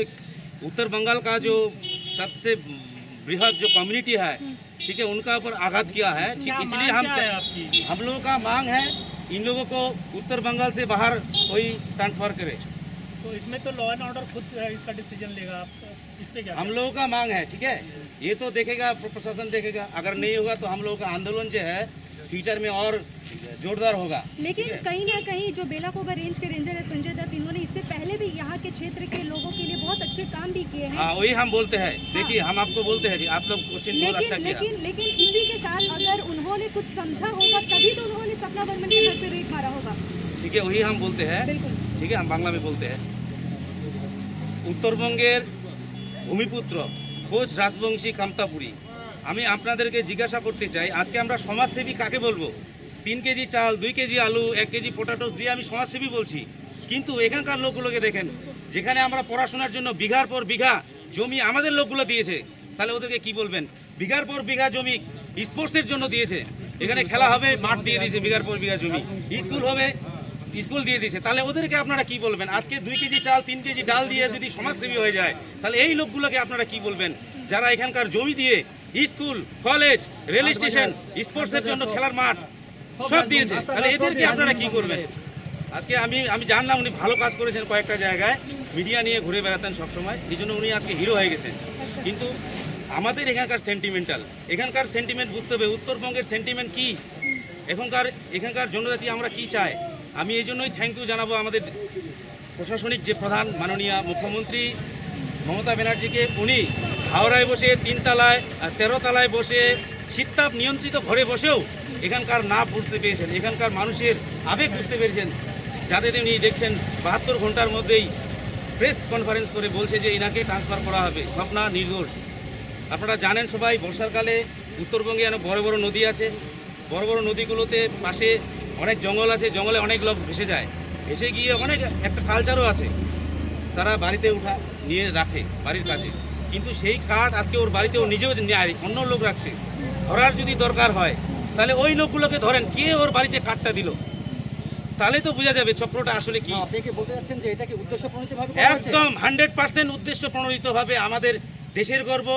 उत्तर बंगाल का जो सबसे बृहद जो कम्युनिटी है, ठीक है, उनका ऊपर आघात किया है, ठीक, इसलिए हम लोगों का मांग है इन लोगों को उत्तर बंगाल से बाहर कोई ट्रांसफर करे। तो इसमें तो लॉ एंड ऑर्डर खुद इसका डिसीजन लेगा, आप इस पे क्या? हम लोगों का मांग है, ठीक है, ये तो देखेगा प्रशासन देखेगा, अगर नहीं होगा तो हम लोगों का आंदोलन जो है फ्यूचर में और जोरदार होगा। लेकिन कहीं ना कहीं जो बेलाकोबा रेंज के रेंजर है संजय दत्त, इन्होंने इससे पहले भी यहाँ के क्षेत्र के लोगों के लिए बहुत अच्छे काम भी किए हैं। हाँ वही हम बोलते हैं, देखिए हम आपको बोलते हैं जी, आप लोग क्वेश्चन बहुत अच्छा किया। लेकिन इसी के साथ अगर उन्होंने कुछ समझा होगा तभी तो उन्होंने सपना बर्मन के घर पे रेड मारा होगा। ठीक है, वही हम बोलते हैं, बिल्कुल ठीक है, हम बांग्ला में बोलते हैं। উত্তরবঙ্গের ভূমিপুত্র ঘোষ রাজবংশী কামতাপুরী, আমি আপনাদেরকে জিজ্ঞাসা করতে চাই, আজকে আমরা সমাজসেবী কাকে বলবো? 3 কেজি চাল, 2 কেজি আলু, 1 কেজি পটাটোস দিয়ে আমি সমাজসেবী বলছি, কিন্তু এখানকার লোকগুলোকে দেখেন, যেখানে আমরা পড়াশোনার জন্য বিঘার পর বিঘা জমি আমাদের লোকগুলো দিয়েছে, তাহলে ওদেরকে কি বলবেন? বিঘার পর বিঘা জমি স্পোর্টসের জন্য দিয়েছে, এখানে খেলা হবে মাঠ দিয়ে দিয়েছে, বিঘার পর বিঘা জমি স্কুল হবে স্কুল দিয়ে দিয়েছে, তাহলে ওদেরকে আপনারা কি বলবেন? আজকে 2 কেজি চাল 3 কেজি ডাল দিয়ে যদি সমাজসেবী হয়ে যায়, তাহলে এই লোকগুলোকে আপনারা কি বলবেন? যারা এখানকার জমি দিয়ে স্কুল, কলেজ, রেল স্টেশন, স্পোর্টসের জন্য খেলার মাঠ সব দিয়েছে, তাহলে এদেরকে আপনারা কি করবেন? আজকে আমি জানলাম উনি ভালো কাজ করেছেন, কয়েকটা জায়গায় মিডিয়া নিয়ে ঘুরে বেড়াতেন সবসময়, এই জন্য উনি আজকে হিরো হয়ে গেছেন। কিন্তু আমাদের এখানকার সেন্টিমেন্ট বুঝতে হবে, উত্তরবঙ্গের সেন্টিমেন্ট কি, এখানকার জনজাতি আমরা কি চাই। আমি এই জন্যই থ্যাংক ইউ জানাবো আমাদের প্রশাসনিক যে প্রধান মাননীয় মুখ্যমন্ত্রী মমতা ব্যানার্জিকে, উনি হাওড়ায় বসে 3 তলায় 13 তলায় বসে শীততাপ নিয়ন্ত্রিত ঘরে বসেও এখানকার না বুঝতে পেরেছেন, এখানকার মানুষের আবেগ বুঝতে পেরেছেন, যাদের উনি দেখছেন 72 ঘন্টার মধ্যেই প্রেস কনফারেন্স করে বলছে যে ইনাকে ট্রান্সফার করা হবে, স্বপ্না নির্দোষ। আপনারা জানেন সবাই, বর্ষাকালে উত্তরবঙ্গে বড় বড় নদী আছে, বড় বড় নদীগুলোতে পাশে অনেক জঙ্গল আছে, জঙ্গলে অনেক লোক ভেসে যায়, ভেসে গিয়ে অনেক একটা কালচারও আছে, তারা বাড়িতে নিয়ে রাখে বাড়ির কাছে, কিন্তু সেই কাঠ আজকে ওর বাড়িতে ও নিজেও নেয়, অন্য লোক রাখছে। ধরার যদি দরকার হয় তাহলে ওই লোকগুলোকে ধরেন, কে ওর বাড়িতে কাঠটা দিল, তাহলে তো বোঝা যাবে চক্রটা আসলে কি। আপনি কি বলতে যাচ্ছেন যে এটা কি উদ্দেশ্যপ্রণোদিতভাবে? একদম 100% উদ্দেশ্য প্রণোদিতভাবে আমাদের দেশের গর্ব,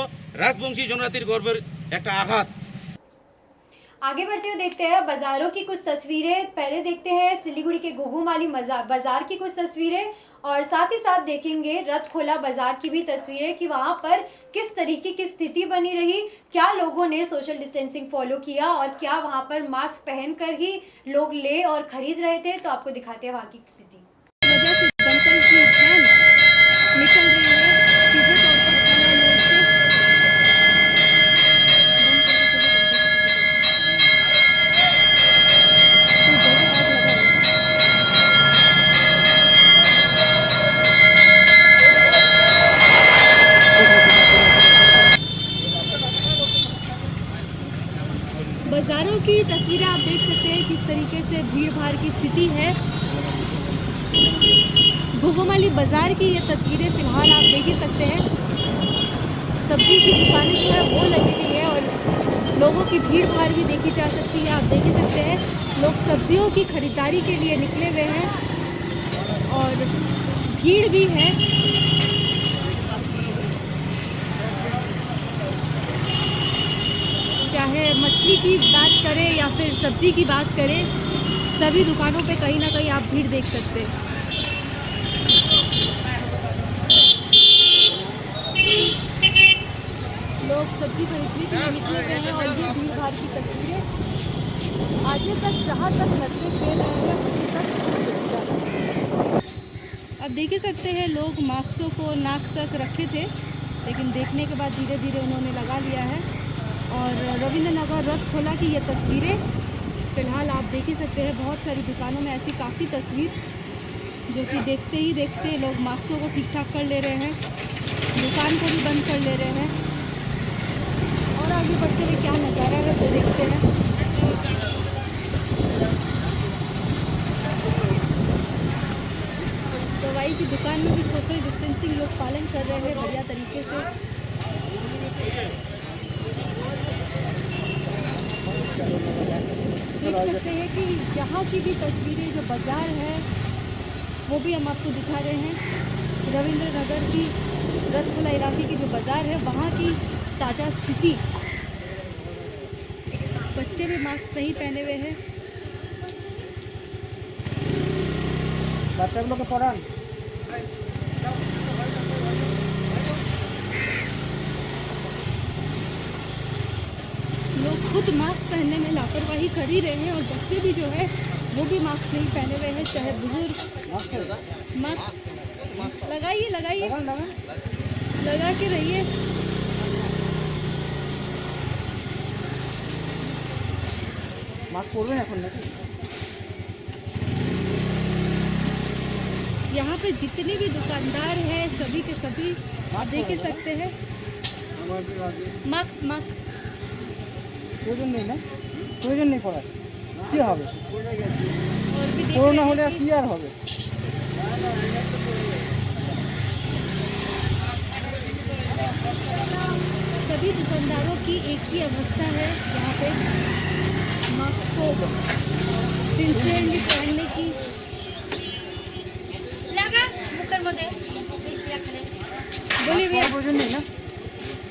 রাজবংশী জনজাতির গর্বের একটা আঘাত। आगे बढ़ते हुए देखते हैं बाजारों की कुछ तस्वीरें। पहले देखते हैं सिलीगुड़ी के घुघुमाली बाजार की कुछ तस्वीरें और साथ ही साथ देखेंगे रथखोला बाजार की भी तस्वीरें कि वहां पर किस तरीके की स्थिति बनी रही, क्या लोगों ने सोशल डिस्टेंसिंग फॉलो किया और क्या वहां पर मास्क पहनकर ही लोग ले और खरीद रहे थे। तो आपको दिखाते हैं वहां की स्थिति। वजह से दमकल की वैन निकल रही है सीधे तौर पर थाना मोड़ से। बाजारों की तस्वीरें आप देख सकते हैं किस तरीके से भीड़ भाड़ की स्थिति है। घुघुमाली बाजार की ये तस्वीरें फिलहाल आप देख ही सकते हैं। सब्जी की दुकानें जो है वो लगी हुई है और लोगों की भीड़ भाड़ भी देखी जा सकती है। आप देख ही सकते हैं लोग सब्जियों की खरीदारी के लिए निकले हुए हैं और भीड़ भी है। चाहे मछली की बात करें या फिर सब्जी की बात करें, सभी दुकानों पे कहीं ना कहीं आप भीड़ देख सकते हैं। लोग सब्जी खरीदने के लिए निकले हुए हैं और ये भीड़ भाड़ की तस्वीरें आगे तक जहाँ तक नजरें फेर रहे हैं वहीं तक देखी जा रही है। अब देख ही सकते हैं लोग मास्कों को नाक तक रखे थे, लेकिन देखने के बाद धीरे धीरे उन्होंने लगा लिया है। और रविंद्रनगर रथखोला की ये तस्वीरें फ़िलहाल आप देख ही सकते हैं। बहुत सारी दुकानों में ऐसी काफ़ी तस्वीर जो कि देखते ही देखते लोग मास्कों को ठीक ठाक कर ले रहे हैं, दुकान को भी बंद कर ले रहे हैं। और आगे बढ़ते हुए क्या नज़ारा है वो देखते हैं। दवाई की दुकान में भी सोशल डिस्टेंस डिस्टेंसिंग लोग पालन कर रहे हैं बढ़िया तरीके से। देख सकते हैं कि यहाँ की भी तस्वीरें, जो बाज़ार है वो भी हम आपको दिखा रहे हैं। रविंद्र नगर की रतखोला इलाके की जो बाज़ार है वहाँ की ताज़ा स्थिति। बच्चे भी मास्क नहीं पहने हुए हैं। বাচ্চাগুলোকে পড়ান। लोग खुद मास्क पहनने में लापरवाही कर ही रहे हैं और बच्चे भी जो है वो भी मास्क नहीं पहने हुए हैं, चाहे बुजुर्ग। मास्क लगाइए लगाइए, लगा के रहिए। মাস্ক পরবেন এখন নাকি? यहाँ पे जितने भी दुकानदार हैं सभी के सभी आप देख ही सकते हैं मास्क मास्क। প্রয়োজন নেই না? প্রয়োজন নেই পড়ার। কি হবে? और भी देख করোনা रहे হলে हैं আর কি আর হবে? सभी दुकानदारों की एक ही अवस्था है यहाँ पे मास्क को सिंसियरली पहनने की। बोलिए भैया। প্রয়োজন নেই না?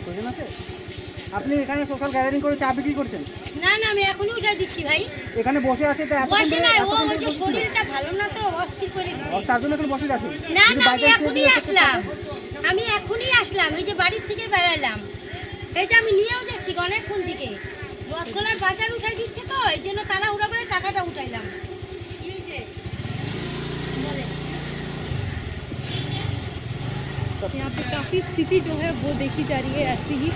প্রয়োজন আছে? আপনি এখানে সোশ্যাল গ্যাদারিং করে চা বিক্রি করছেন? না না আমি এখনই উঠে দিচ্ছি ভাই। এখানে বসে আছে তো এতক্ষণ বসে ধরে নাই, ও এতক্ষণ ধরে হচ্ছে বসেছিল। শরীরটা ভালো না তো অস্থির করে দিচ্ছে। তার জন্য এখানে বসে আছে। না যদি না by আমি chance এখনই যদি আসলাম, আমি এখনই আসলাম, এই যে বাড়ির থেকে বেরালাম, এই যে আমি নিয়েও যাচ্ছি অনেকক্ষণ থেকে। রথগোলার বাজার উঠাই দিচ্ছে তো এই জন্য তাড়াহুড়া করে টাকাটা উঠাইলাম। यहाँ पे काफ़ी स्थिति जो है वो देखी जा रही है ऐसी ही।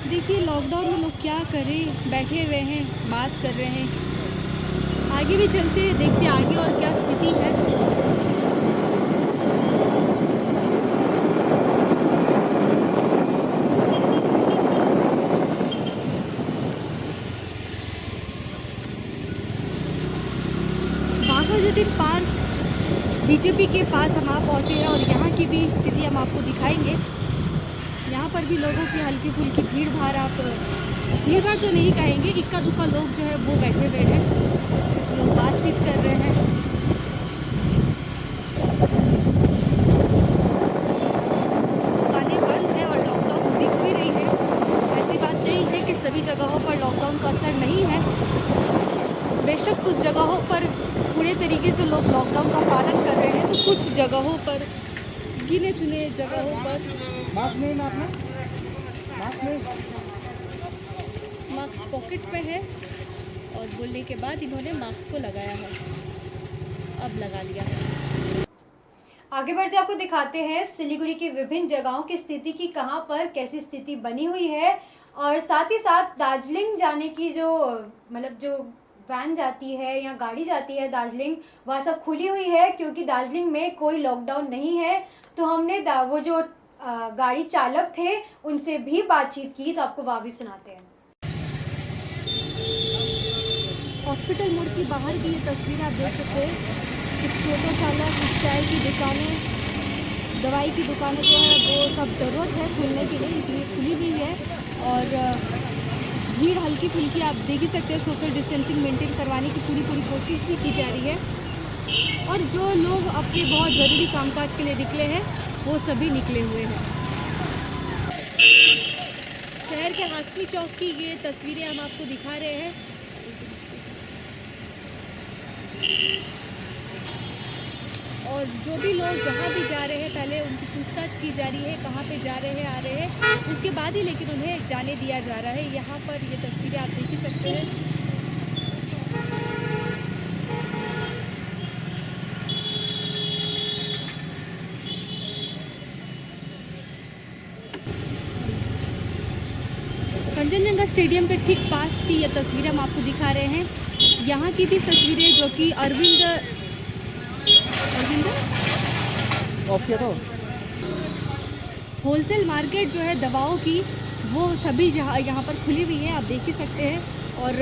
देखिए लॉकडाउन में लोग क्या करें, बैठे हुए हैं, बात कर रहे हैं। आगे भी चलते हैं, देखते हैं आगे और क्या स्थिति है। बाघाजतीन पार्क बीजेपी के पास हम आप पहुँचे हैं और यहाँ की भी स्थिति हम आपको दिखाएंगे। यहाँ पर भी लोगों की हल्की फुल्की भीड़ भाड़ तो नहीं कहेंगे, इक्का दुक्का लोग जो है वो बैठे हुए हैं, कुछ लोग बातचीत कर रहे हैं। दुकानें बंद है और लॉकडाउन दिख भी रही है। ऐसी बात नहीं है कि सभी जगहों पर लॉकडाउन का असर नहीं है। बेशक कुछ जगहों पर पूरे तरीके से लोग लॉकडाउन का पालन कर रहे हैं, तो कुछ जगहों पर, गिने चुने जगहों पर मास्क नहीं ना अपना? मास्क नहीं? मास्क पॉकेट पे है और बोलने के बाद इन्होंने मास्क को लगाया है, अब लगा लिया है। आगे बढ़ते आपको दिखाते हैं सिलीगुड़ी की विभिन्न जगहों की स्थिति की कहां पर कैसी स्थिति बनी हुई है, और साथ ही साथ दार्जिलिंग जाने की जो जो वैन जाती है या गाड़ी जाती है दार्जिलिंग, वह सब खुली हुई है क्योंकि दार्जिलिंग में कोई लॉकडाउन नहीं है। तो हमने वो जो गाड़ी चालक थे उनसे भी बातचीत की, तो आपको वह भी सुनाते हैं। हॉस्पिटल मोड़ की बाहर की ये तस्वीर आप देख सकते हैं। कुछ टोटो चालक, कुछ चाय की दुकानें, दवाई की दुकानें जो है वो सब ज़रूरत है खुलने के लिए, इसलिए खुली हुई है। और भीड़ हल्की फुल्की आप देख ही सकते हैं। सोशल डिस्टेंसिंग मेंटेन करवाने की पूरी कोशिश भी की जा रही है। और जो लोग अपने बहुत ज़रूरी कामकाज के लिए निकले हैं वो सभी निकले हुए हैं। शहर के हासमी चौक की ये तस्वीरें हम आपको दिखा रहे हैं। और जो भी लोग जहाँ भी जा रहे हैं पहले उनकी पूछताछ की जा रही है, कहाँ पे जा रहे हैं, आ रहे हैं, उसके बाद ही लेकिन उन्हें जाने दिया जा रहा है। यहाँ पर ये तस्वीरें आप देख ही सकते हैं। कंचनजंगा स्टेडियम के ठीक पास की ये तस्वीरें हम आपको दिखा रहे हैं। यहाँ की भी तस्वीरें जो कि अरविंद ऑफ किया तो होलसेल मार्केट जो है दवाओं की, वो सभी यहाँ पर खुली हुई है, आप देख ही सकते हैं। और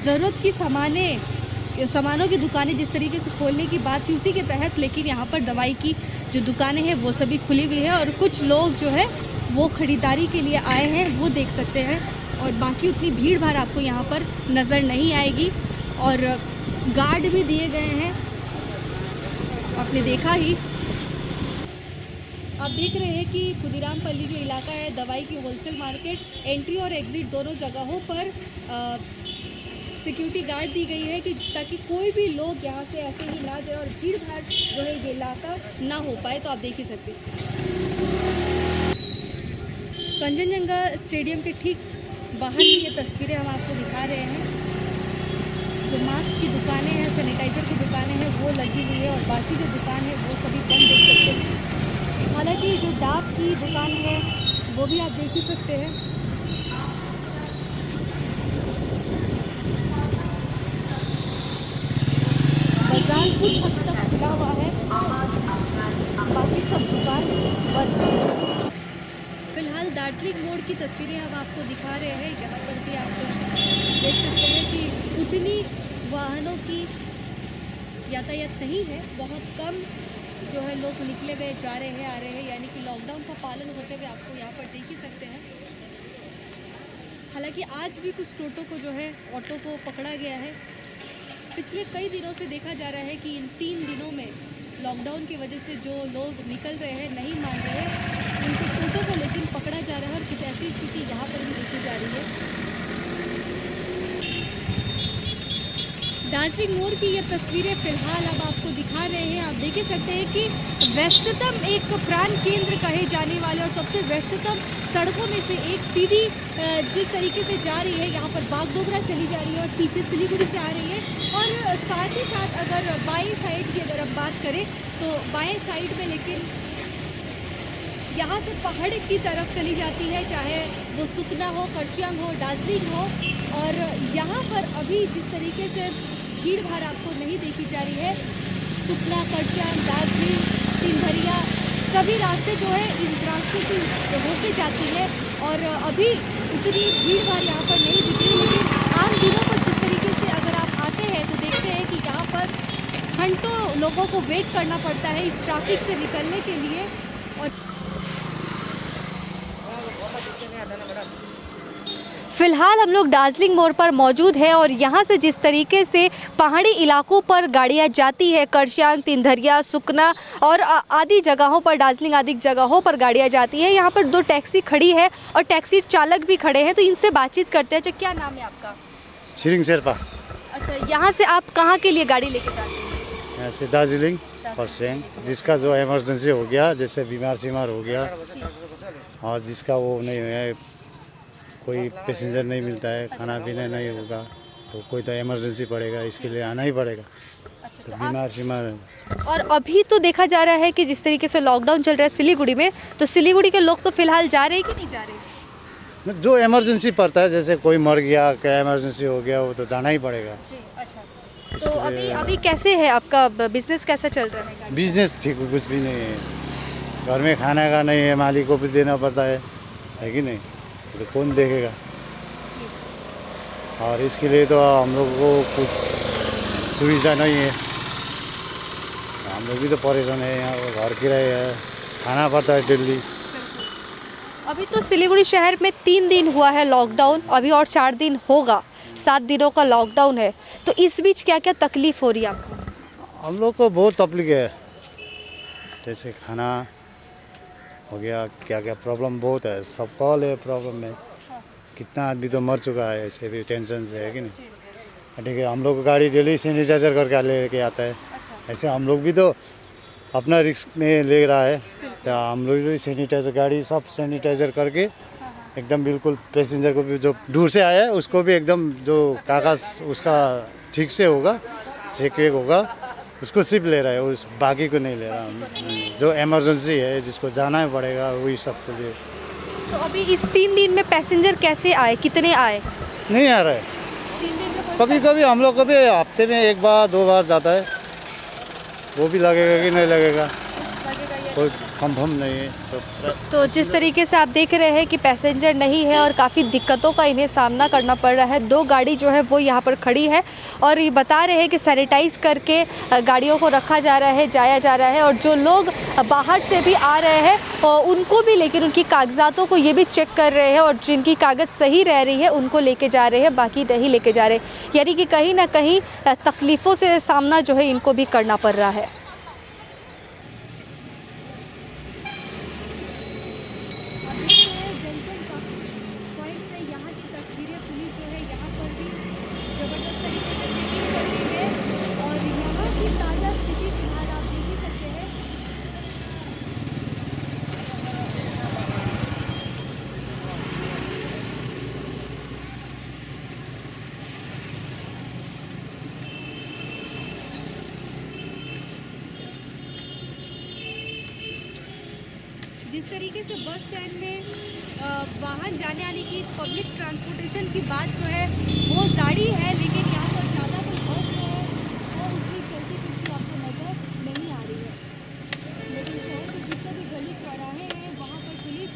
ज़रूरत की सामानों की दुकानें जिस तरीके से खोलने की बात थी उसी के तहत लेकिन यहाँ पर दवाई की जो दुकानें हैं वो सभी खुली हुई है और कुछ लोग जो है वो खरीदारी के लिए आए हैं, वो देख सकते हैं। और बाकी उतनी भीड़ भाड़ आपको यहाँ पर नज़र नहीं आएगी और गार्ड भी दिए गए हैं, आपने देखा ही। आप देख रहे हैं कि खुदीरामपल्ली जो इलाका है, दवाई की होलसेल मार्केट, एंट्री और एग्जिट दोनों जगहों पर सिक्योरिटी गार्ड दी गई है कि ताकि कोई भी लोग यहाँ से ऐसे ही ना जाए और भीड़ भाड़ जो है ये इलाका ना हो पाए। तो आप देख ही सकते हैं कंचनजंगा स्टेडियम के ठीक बाहर की ये तस्वीरें हम आपको दिखा रहे हैं। जो मास्क की दुकानें हैं, सैनिटाइज़र की दुकानें हैं वो लगी हुई है और बाकी जो दुकान है वो सभी बंद देख सकते हैं। हालांकि जो डाक की दुकान है वो भी आप देख ही सकते हैं। बाजार कुछ हद तक खुला हुआ है, बाकी सब दुकान बंद है। फिलहाल दार्जिलिंग मोड़ की तस्वीरें हम आपको दिखा रहे हैं। यहाँ पर भी आप देख सकते हैं कि उतनी वाहनों की यातायात नहीं है, बहुत कम जो है लोग निकले हुए जा रहे हैं, आ रहे हैं, यानी कि लॉकडाउन का पालन होते हुए आपको यहाँ पर देख ही सकते हैं। हालांकि आज भी कुछ टोटो को जो है ऑटो को पकड़ा गया है। पिछले कई दिनों से देखा जा रहा है कि इन 3 दिनों में लॉकडाउन की वजह से जो लोग निकल रहे हैं, नहीं मान रहे, उनके टोटो को लेकिन पकड़ा जा रहा है और कुछ ऐसी स्थिति यहाँ पर भी देखी जा रही है। दार्जिलिंग मोड़ की ये तस्वीरें फिलहाल हम आपको दिखा रहे हैं। आप देख सकते हैं कि व्यस्ततम एक प्राण केंद्र कहे जाने वाले और सबसे व्यस्ततम सड़कों में से एक सीधी जिस तरीके से जा रही है, यहाँ पर बागडोगरा चली जा रही है और पीछे सिलीगुड़ी से आ रही है। और साथ ही साथ अगर बाएं साइड की अगर हम बात करें तो बाएं साइड में लेकिन यहाँ से पहाड़ की तरफ चली जाती है, चाहे वो सुकना हो, करचियांग हो, दार्जिलिंग हो। और यहाँ पर अभी जिस तरीके से भीड़ भाड़ आपको नहीं देखी जा रही है, सुकना, करचियांग, दार्जिलिंग, तिनधरिया सभी रास्ते जो है इस रास्ते से होके जाती है और अभी उतनी भीड़ भाड़ यहाँ पर नहीं दिख रही। लेकिन आम दिनों पर जिस तरीके से अगर आप आते हैं तो देखते हैं कि यहाँ पर घंटों लोगों को वेट करना पड़ता है इस ट्रैफिक से निकलने के लिए। और फिलहाल हम लोग दार्जिलिंग मोड़ पर मौजूद है और यहाँ से जिस तरीके से पहाड़ी इलाकों पर गाड़ियाँ जाती है, करचियांग, तिनधरिया, सुकना और आदि जगहों पर, दार्जिलिंग आदि जगहों पर गाड़ियाँ जाती है। यहाँ पर 2 टैक्सी खड़ी है और टैक्सी चालक भी खड़े हैं, तो इनसे बातचीत करते हैं। अच्छा, क्या नाम है आपका? शिरिंग शेरपा। अच्छा, यहाँ से आप कहाँ के लिए गाड़ी लेके जाते हैं? यहाँ से दार्जिलिंग और शेंग, जिसका जो इमरजेंसी हो गया, जैसे बीमार हो गया और जिसका वो नहीं है, कोई पैसेंजर नहीं मिलता है, खाना पीना नहीं होगा तो कोई तो इमरजेंसी पड़ेगा, इसके लिए आना ही पड़ेगा। तो बीमार और अभी तो देखा जा रहा है कि जिस तरीके से लॉकडाउन चल रहा है सिलीगुड़ी में, तो सिलीगुड़ी के लोग तो फिलहाल जा रहे हैं कि नहीं जा रहे? जो इमरजेंसी पड़ता है, जैसे कोई मर गया, क्या इमरजेंसी हो गया, वो तो जाना ही पड़ेगा जी। अच्छा, तो अभी कैसे है आपका बिजनेस, कैसा चल रहा है? बिजनेस ठीक, कुछ भी नहीं है, घर में खाने का नहीं है, मालिक को भी देना पड़ता है कि नहीं, तो कौन देखेगा। और इसके लिए तो हम लोग को कुछ सुविधा नहीं है, हम लोग भी तो परेशान है। यहाँ घर किराए है, खाना पड़ता है दिल्ली। अभी तो सिलीगुड़ी शहर में 3 दिन हुआ है लॉकडाउन, अभी और 4 दिन होगा, 7 दिनों का लॉकडाउन है। तो इस बीच क्या क्या तकलीफ हो रही है आपको? हम लोग को बहुत तकलीफ है, जैसे खाना हो गया, क्या क्या प्रॉब्लम बहुत है, सबका है प्रॉब्लम है। कितना आदमी तो मर चुका है, ऐसे भी टेंशन से है कि नहीं। ठीक है, हम लोग गाड़ी डेली सैनिटाइजर करके लेके आता है। ऐसे हम लोग भी तो अपना रिस्क में ले रहा है, तो हम लोग भी सैनिटाइजर गाड़ी सब सैनिटाइजर करके एकदम बिल्कुल पैसेंजर को भी जो दूर से आया है उसको भी एकदम जो कागज़ उसका ठीक से होगा चेक वेक होगा उसको सिर्फ ले रहा है, उस बाकी को नहीं ले रहा। जो इमरजेंसी है जिसको जाना ही पड़ेगा वही सबको लिए। तो अभी इस 3 दिन में पैसेंजर कैसे आए, कितने आए? नहीं आ रहा है, 3 दिन में कभी कभी हम लोग कभी हफ्ते में 1 बार 2 बार जाता है, वो भी लगेगा कि नहीं लगेगा कोई कंफर्म नहीं है। तो जिस तरीके से आप देख रहे हैं कि पैसेंजर नहीं है और काफ़ी दिक्कतों का इन्हें सामना करना पड़ रहा है। 2 गाड़ी जो है वो यहाँ पर खड़ी है और ये बता रहे हैं कि सैनिटाइज करके गाड़ियों को रखा जा रहा है, जाया जा रहा है और जो लोग बाहर से भी आ रहे हैं उनको भी, लेकिन उनकी कागजातों को ये भी चेक कर रहे हैं और जिनकी कागज़ सही रह रही है उनको लेके जा रहे हैं, बाकी नहीं लेके जा रहे, यानी कि कहीं ना कहीं तकलीफ़ों से सामना जो है इनको भी करना पड़ रहा है। जिस तरीके से बस स्टैंड में वाहन जाने आने की पब्लिक ट्रांसपोर्टेशन की बात जो है वो जारी है, लेकिन यहाँ पर ज़्यादा कोई बस जो है वो उतनी चलती फिरती आपको नज़र नहीं आ रही है। लेकिन शहर के जितने भी गली चौराहे हैं वहाँ पर पुलिस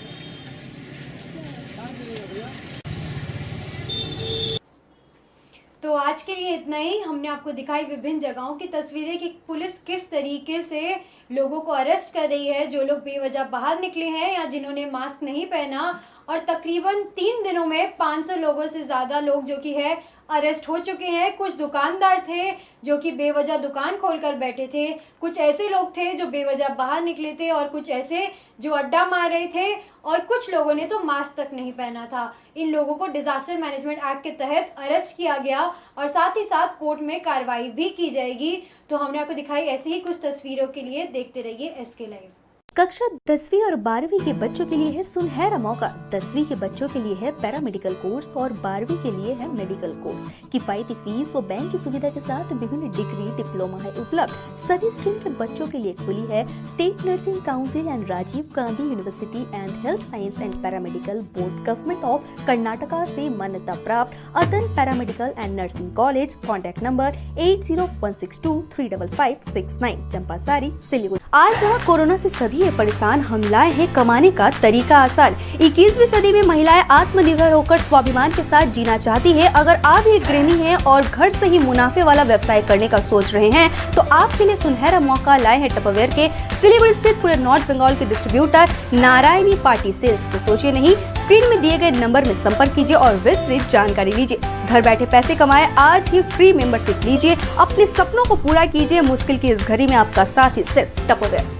तो आज के लिए इतना ही। हमने आपको दिखाई विभिन्न जगहों की तस्वीरें कि पुलिस किस तरीके से लोगों को अरेस्ट कर रही है जो लोग बेवजह बाहर निकले हैं या जिन्होंने मास्क नहीं पहना, और तकरीबन 3 दिनों में 500 लोगों से ज़्यादा लोग जो कि है अरेस्ट हो चुके हैं। कुछ दुकानदार थे जो कि बेवजह दुकान खोलकर बैठे थे, कुछ ऐसे लोग थे जो बेवजह बाहर निकले थे और कुछ ऐसे जो अड्डा मार रहे थे, और कुछ लोगों ने तो मास्क तक नहीं पहना था। इन लोगों को डिजास्टर मैनेजमेंट एक्ट के तहत अरेस्ट किया गया और साथ ही साथ कोर्ट में कार्रवाई भी की जाएगी। तो हमने आपको दिखाई ऐसे ही कुछ तस्वीरों के लिए, देखते रहिए SK लाइव। कक्षा 10वीं और 12वीं के बच्चों के लिए है सुनहरा मौका। 10वीं के बच्चों के लिए है पैरामेडिकल कोर्स और 12वीं के लिए है मेडिकल कोर्स। किफायती फीस व बैंक की सुविधा के साथ विभिन्न डिग्री डिप्लोमा है उपलब्ध। सभी स्ट्रीम के बच्चों के लिए खुली है state nursing council and Rajiv Gandhi university and health science and paramedical board government of Karnataka से मान्यता प्राप्त Adan paramedical and nursing college. Contact number 8016235569 Champasari Siliguri. आज जहाँ कोरोना से सभी परेशान, हम लाए हैं कमाने का तरीका आसान। 21वीं सदी में महिलाएं आत्मनिर्भर होकर स्वाभिमान के साथ जीना चाहती है। अगर आप एक गृहिणी हैं और घर से ही मुनाफे वाला व्यवसाय करने का सोच रहे हैं तो आपके लिए सुनहरा मौका लाए हैं टपरवेयर के सिलीगुड़ी स्थित पूरे नॉर्थ बंगाल के डिस्ट्रीब्यूटर नारायणी पार्टी सेल्स। तो सोचिए नहीं, स्क्रीन में दिए गए नंबर में संपर्क कीजिए और विस्तृत जानकारी लीजिए। घर बैठे पैसे कमाए, आज ही फ्री मेंबरशिप लीजिए, अपने सपनों को पूरा कीजिए। मुश्किल की इस घड़ी में आपका साथी सिर्फ टपरवेयर।